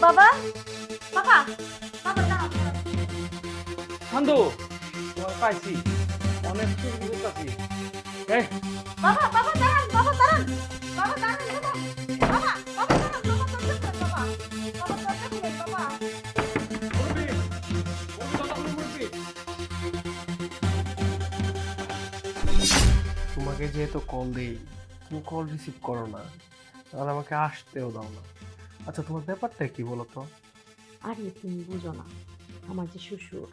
বাবা বাবা বাবা দাঁড়াও। শান্তু তোমার পাইছি অনেক সুযোগ করতেছি। এই বাবা বাবা দাঁড়ান বাবা দাঁড়ান বাবা দাঁড়ান বাবা বাবা বাবা দাঁড়ান বাবা দরজা খুলেন বাবা বাবা দরজা খুলেন বাবা। মুরব্বি, কথা বলো মুরব্বি। তোমাকে যেহেতু কল দেই তুমি কল রিসিভ করো না, তাহলে আমাকে আসতেও দাও না। আচ্ছা তোমার ব্যাপারটা কি বলো তো? আরে তুমি বুঝো না, আমার যে শ্বশুর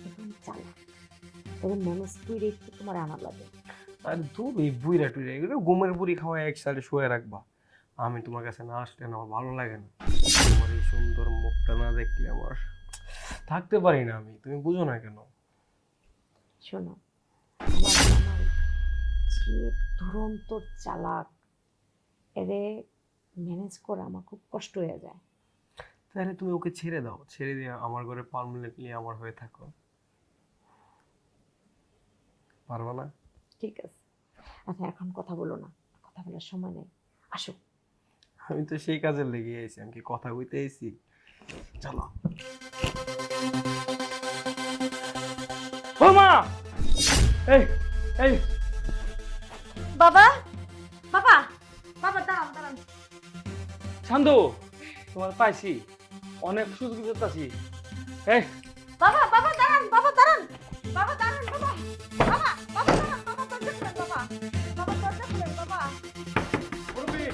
একদম চালাক, তবে ম্যানেজ করে একটু তোমার আনা লাগে। আর দূর এই বুইরা টুইরা এগুলো ঘুমের বুড়ি খাওয়া এক সাইডে শুয়ে রাখবা। আমি তোমার কাছে না আসলে না আমার ভালো লাগে না। তোমার এই সুন্দর মুখটা না দেখলে আমার থাকতে পারি না আমি, তুমি বুঝো না কেন? শোনো, আমার জামাই যে দুরন্ত চালাক, এরে ম্যানেজ করা আমার খুব কষ্ট হয়ে যায়। তাহলে তুমি ওকে ছেড়ে দাও, ছেড়ে দিয়ে আমার ঘরে পার্মানেন্টলি আমার হয়ে থাকো। পারবা না? ঠিক আছে, আচ্ছা এখন কথা বলো না, কথা বলার সময় নেই, আসো। আমি তো সেই কাজে লেগে আইছি, আমি কি কথা কইতে আইছি? চলো। ও মা, এই এই বাবা বাবা বাবা দাঁড়ান দাঁড়ান। শান্তু তোমার পাইছি অনেক সুযোগ করতেছি। এই বাবা বাবা দাঁড়ান বাবা দাঁড়ান বাবা দাঁড়ান বাবা বাবা বাবা দাঁড়ান বাবা দরজা খুলেন বাবা বাবা দরজা খুলেন বাবা। মুরব্বি,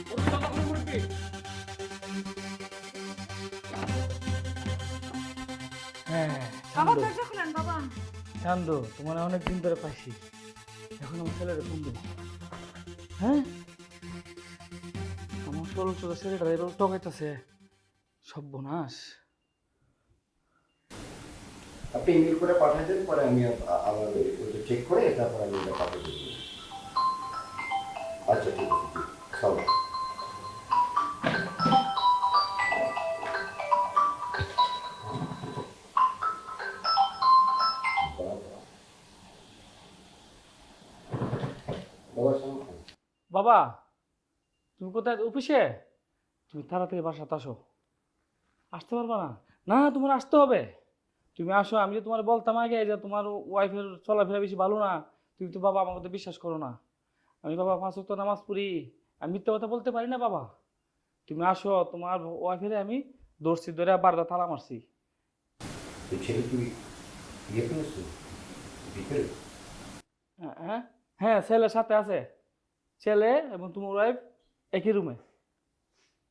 মুরব্বি কথা বলো মুরব্বি। হ্যাঁ বাবা দরজা খুলেন বাবা। শান্ত, তোমার অনেক দিন ধরে পাইছি, এখন আমার ছেলের ফোন দেবো। হ্যাঁ, আমার ষোলো ছোট ছেলেটা এবার টকাইতেছে, সর্বনাশ। আপনি ইমেল করে পাঠিয়ে দেন, পরে আমি আবার ওইটা চেক করে তারপর আমি ওটা পাঠিয়ে দেবো। আচ্ছা ঠিক আছে, খাও। বাবা, তুমি কোথায়? অফিসে? তুমি তাড়াতাড়ি বাসাতে আসো। আসতে পারবা না? না, তোমার আসতে হবে। তুমি আসো, আমি যে তোমার বলতাম আগে যে তোমার ওয়াইফের চলাফেরা বেশি ভালো না, তুমি তো বাবা আমার কথা বিশ্বাস করো না। আমি বাবা 5 ওয়াক্ত নামাজ পড়ি, আমি মিথ্যা কথা বলতে পারি না বাবা। তুমি আসো, তোমার ওয়াইফের আমি দর্শি ধরে বারটা তালা মারছি। তো ছেলে তুই ইয়ে করেছো ভিতরে? হ্যাঁ হ্যাঁ, ছেলের সাথে আছে, ছেলে এবং তোমার ওয়াইফ একই রুমে।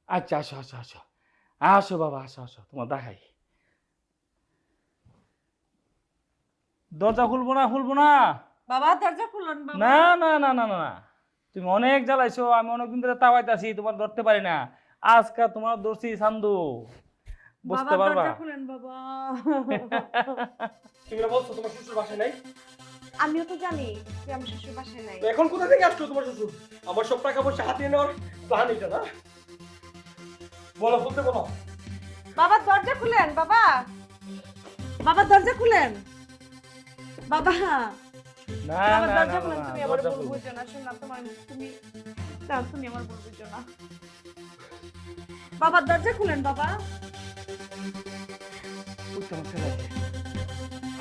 আচ্ছা আসো আসো আসো আসো বাবা, আসো আসো, তোমার দেখাই। দরজা খুলবো না, খুলবো না। বাবা দরজা খুলুন বাবা। না না না না না না, তুমি অনেক জ্বালাইছো, আমি অনেকদিন ধরে তাওয়াইতাছি, তোমার ধরতে পারি না। আজকে তোমার ধরছি সান্দু, বুঝতে বাবা পারবা। দরজা খুলেন বাবা। তুমি না বলছো তোমার শ্বশুর বাসায় নাই? আমিও তো জানি যে আমার শ্বশুর বাসায় নাই। তো এখন কোথা থেকে আসলো তোমার শ্বশুর? আমার সব টাকা পয়সা হাতিয়ে নেওয়ার প্ল্যান এটা না? বলো, বলতে বলো। বাবা দরজা খুলেন বাবা বাবা দরজা খুলেন বাবা না বাবা না না দরজা না, খুলেন। না, তুমি আমার দরজা ভুল খুলবো। বুঝছো না, শোন না, তোমার তুমি দাও, তুমি আমার ভুল বুঝছো না। বাবা দরজা খুলেন বাবা। ওই তো আমার ছেলে আছে।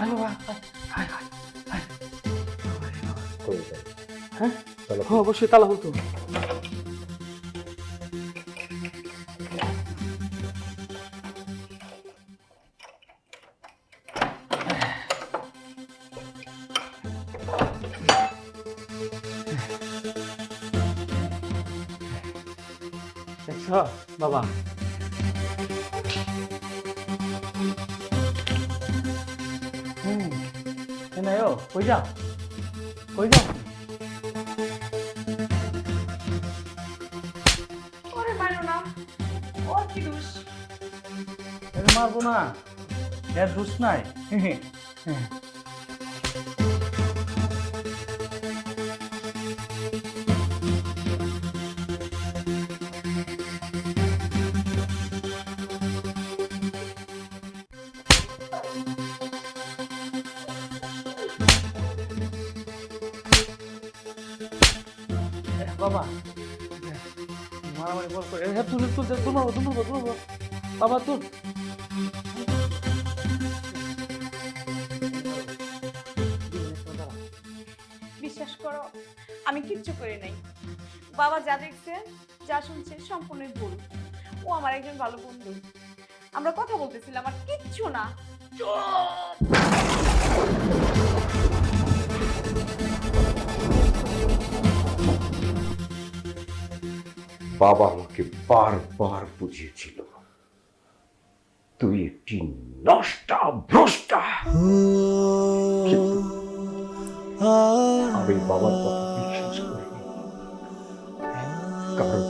আয় বাবা, আয়, আয়, আয়, আয়। করে দেয়। হ্যাঁ তাহলে হ্যাঁ, অবশ্যই তালা বলতো। দেখছো বাবা, এনায়ো কই যাও, কই যাও? ওরে মারো না, ওর কি দোষ? এর মারবো না, এর দোষ নাই। বাবা মারামারি বল করে, তুলবো তুলবো তুলবো তুলবো। বাবা তোর বিশ্বাস করো, আমি কিচ্ছু করি নাই। বাবা যা দেখছে, যা শুনছে সম্পূর্ণই ভুল। ও আমার একজন ভালো বন্ধু। আমরা কথা বলতেছিলাম, আর কিচ্ছু না। বাবা আমাকে বারবার বুঝিয়েছিল তুই একটি নষ্টা ভ্রষ্টা, কিন্তু আমি বাবার কথা বিশ্বাস করিনি, কারণ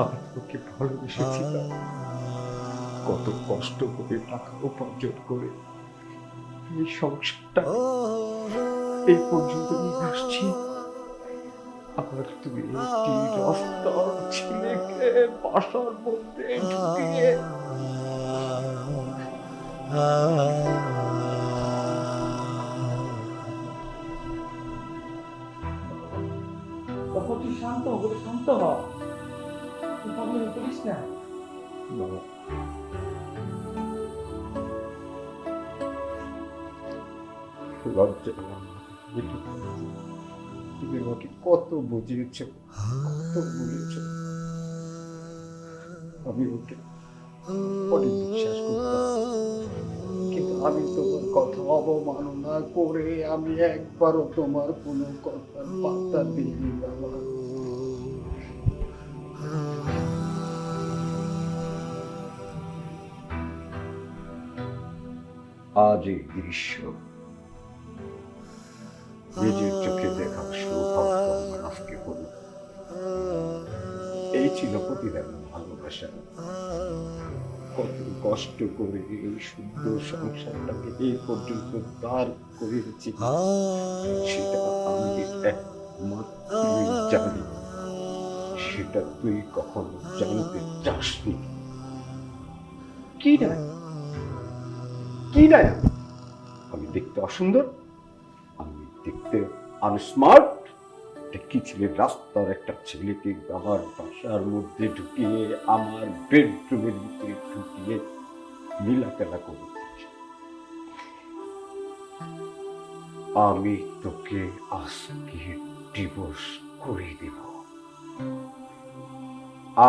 আমি তোকে ভালোবেসেছিলাম। কত কষ্ট করে টাকা উপার্জন করে এই সংসারটা এই পর্যন্ত নিয়ে আসছি, আবার তুমি একটি রাস্তার ছেলেকে বাসার মধ্যে ঢুকিয়ে বাবা তুই শান্ত হ, বলে শান্ত হ, তুই পাগলামি করিস না। বাবা, লজ্জা তুমি আমাকে কত বুঝিয়েছ, কত বলেছ, আমি ওকে অনেক বিশ্বাস করতাম, কিন্তু আমি তোমার কথা অবমাননা করে আমি একবারও তোমার কোনো কথার পাত্তা দিইনি বাবা। আজ এই দৃশ্য নিজের চোখে দেখার সৌভাগ্য আমার আজকে হলো। এই ছিল প্রতিদিন ভালোবাসা। কত কষ্ট করে এই সুন্দর সংসারটাকে এই পর্যন্ত দাঁড় করিয়েছি, সেটা আমি একমাত্র জানি, সেটা তুই কখনো জানতে চাসনি। কি না কি না, আমি দেখতে অসুন্দর, আমি দেখতে আনস্মার্ট, কি ছেলে রাস্তার একটা ছেলেকে আমার বাসার মধ্যে ঢুকিয়ে আমার বেডরুমের ভিতরে ঢুকিয়ে লীলাখেলা করেছিস। আমি তোকে আজকে ডিভোর্স করে দেব,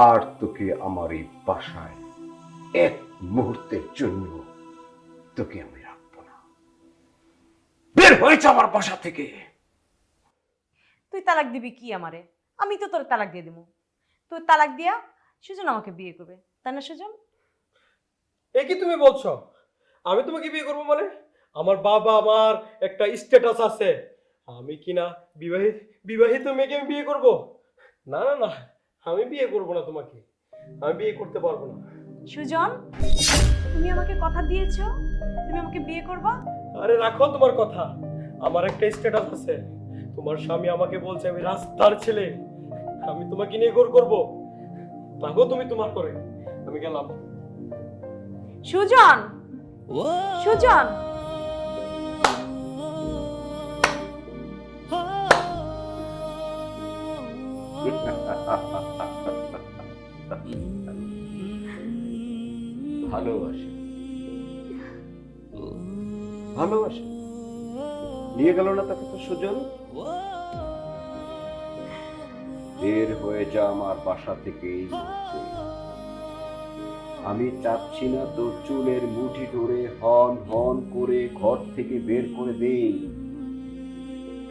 আর তোকে আমার এই বাসায় এক মুহূর্তের জন্য তোকে আমি রাখবো না। বের হয়েছে আমার বাসা থেকে। তুই তালাক দিবি কি আমারে? আমি তো তোর তালাক দিয়ে দিব। তুই তালাক দিয়া সুজন আমাকে বিয়ে করবে, তাই না সুজন? এ কি তুমি বলছো? আমি তোমাকে বিয়ে করবো মানে? আমার বাবা, আমার একটা স্ট্যাটাস আছে, আমি কিনা বিবাহিত বিবাহিত মেয়েকে আমি বিয়ে করব? না না না, আমি বিয়ে করব না তোমাকে, আমি বিয়ে করতে পারবো না। সুজন, তুমি আমাকে কথা দিয়েছো তুমি আমাকে বিয়ে করবা? আরে রাখো তোমার কথা, আমার একটা স্ট্যাটাস আছে, তোমার স্বামী আমাকে বলছে আমি রাস্তার ছেলে, আমি তোমাকে নিয়ে গোর করবো। থাকো তুমি তোমার করে, আমি গেলাম। সুজন, সুজন, ভালোবাসে ভালোবাসে নিয়ে গেল না তাকে তো সুজন। বের হয়ে যা আমার বাসা থেকে এই মুহূর্তে। আমি চাচ্ছি না তোর চুলের মুঠি ধরে হন হন করে ঘর থেকে বের করে দেই,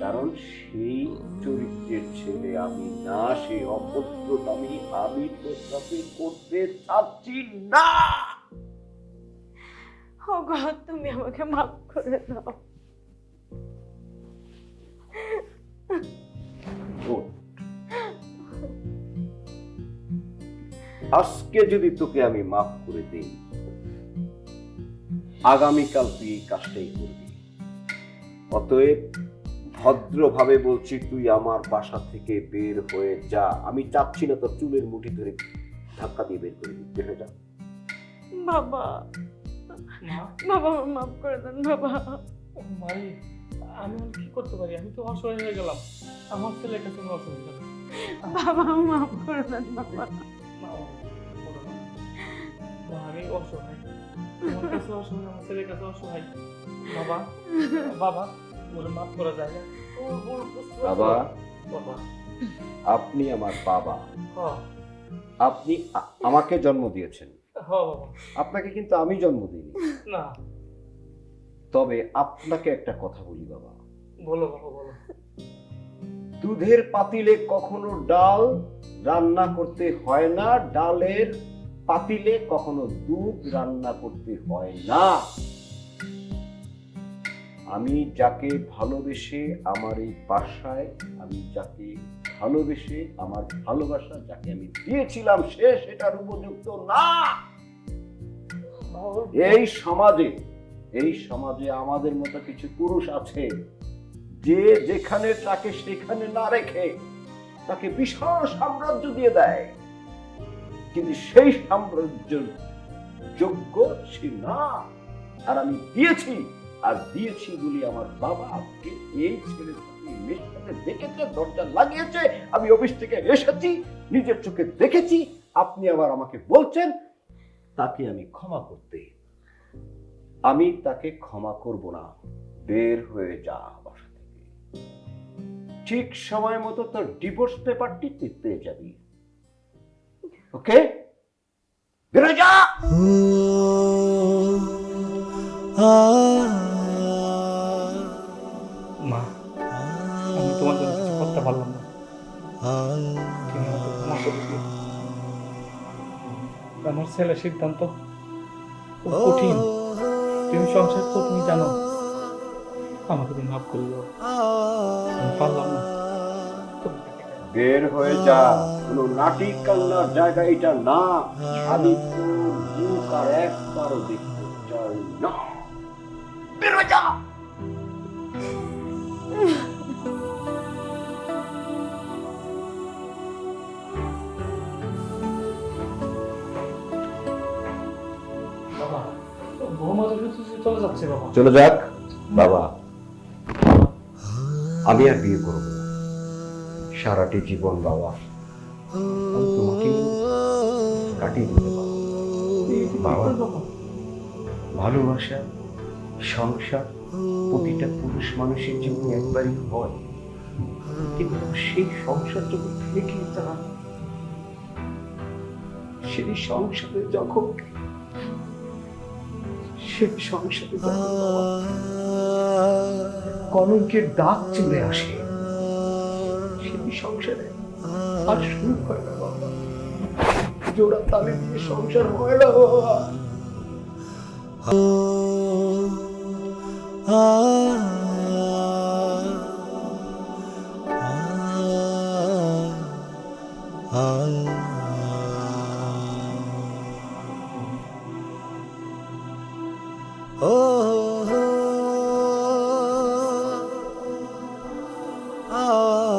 কারণ সেই চরিত্রের ছেলে আমি না, সে অভদ্রতা আমি তোর সাথে করতে চাচ্ছি না। ও গড, তুমি আমাকে মাফ করে দাও। ওঠ। আজকে যদি তোকে আমি মাফ করে দেই, আগামীকাল তুই এই কাজটাই করবি। অতএব ভদ্রভাবে বলছি, তুই আমার বাসা থেকে বের হয়ে যা। আমি চাচ্ছি না তোর চুলের মুঠি ধরে ধাক্কা দিয়ে বের করে দিই। বের হয়ে যা। বাবা, বাবা মাফ করে দেন বাবা। মাই, আমি আর কি করতে পারি? আমি তো অসহায় হয়ে গেলাম, আমার ছেলের কাছে আমি অসহায় হয়ে গেলাম। বাবা মাফ করে দেন বাবা। মা, আমি অসহায়, তোমার কাছে অসহায়, আমার ছেলের কাছে অসহায়। বাবা, বাবা, ওরে মাফ করা যায় না। ওর ভুল বুঝতে পারছো? বাবা, বাবা, আপনি আমার বাবা, হ্যাঁ আপনি আমাকে জন্ম দিয়েছেন, হ্যাঁ বাবা। আপনাকে কিন্তু আমি জন্ম দিইনি। না, তবে আপনাকে একটা কথা বলি বাবা, বলো বাবা, বলো। দুধের পাতিলে কখনো ডাল রান্না করতে হয় না, ডালের পাতিলে কখনো দুধ রান্না করতে হয় না। আমি যাকে ভালোবেসে আমার এই বাসায়, আমি যাকে ভালোবেসে আমার ভালোবাসা যাকে আমি দিয়েছিলাম, সে সেটার উপযুক্ত না। এই সমাজে, এই সমাজে আমাদের মতো কিছু পুরুষ আছে যে যেখানে তাকে সেখানে না রেখে তাকে বিশাল সাম্রাজ্য দিয়ে দেয়, কিন্তু সেই সাম্রাজ্যের যোগ্য সে না। আর আমি দিয়েছি, আর দিয়েছি বলি আমার বাবা আজকে এই ছেলে মেয়ের সাথে দেখেছে, দরজা লাগিয়েছে, আমি অফিস থেকে এসেছি, নিজের চোখে দেখেছি, আপনি আবার আমাকে বলছেন তাকে আমি ক্ষমা করতে। আমি তাকে ক্ষমা করব না। বের হয়ে যা বাসা থেকে, ঠিক সময় মতো তোর ডিভোর্স পেপারটি তুই পেয়ে যাবি। ওকে, বের হয়ে যা। মা, আমি তোমার জন্য কিছু করতে পারলাম না, তুমি আমাকে ক্ষমা করে দিও। আমার ছেলের সিদ্ধান্ত খুব কঠিন, তুমি সংসার তো তুমি জানো, আমাকে তুমি মাফ করে দাও, আমি পারলাম না। বের হয়ে যা, কোনো নাটি কান্নার জায়গা এটা না। আমি তোর মুখ আর একবারও দেখতে চাই না। বের হয়ে যা। বাবা, বৌমা তো চলে যাচ্ছে বাবা। চলে যাক বাবা, আমি আর বিয়ে করব না। সারাটি জীবন বাবা আমি তোমাকে কাটিয়ে দিতে পারবো বাবা। ভালোবাসা, সংসার প্রতিটা পুরুষ মানুষের জীবনে একবারই হয়, কিন্তু সেই সংসার যখন থেকে যায়, সেই সংসারে যখন বাবা কলঙ্কের দাগ চলে আসে, সেই সংসারে আর সুখ হয় না বাবা। জোড়া তালে দিয়ে সংসার হয় না বাবা। oh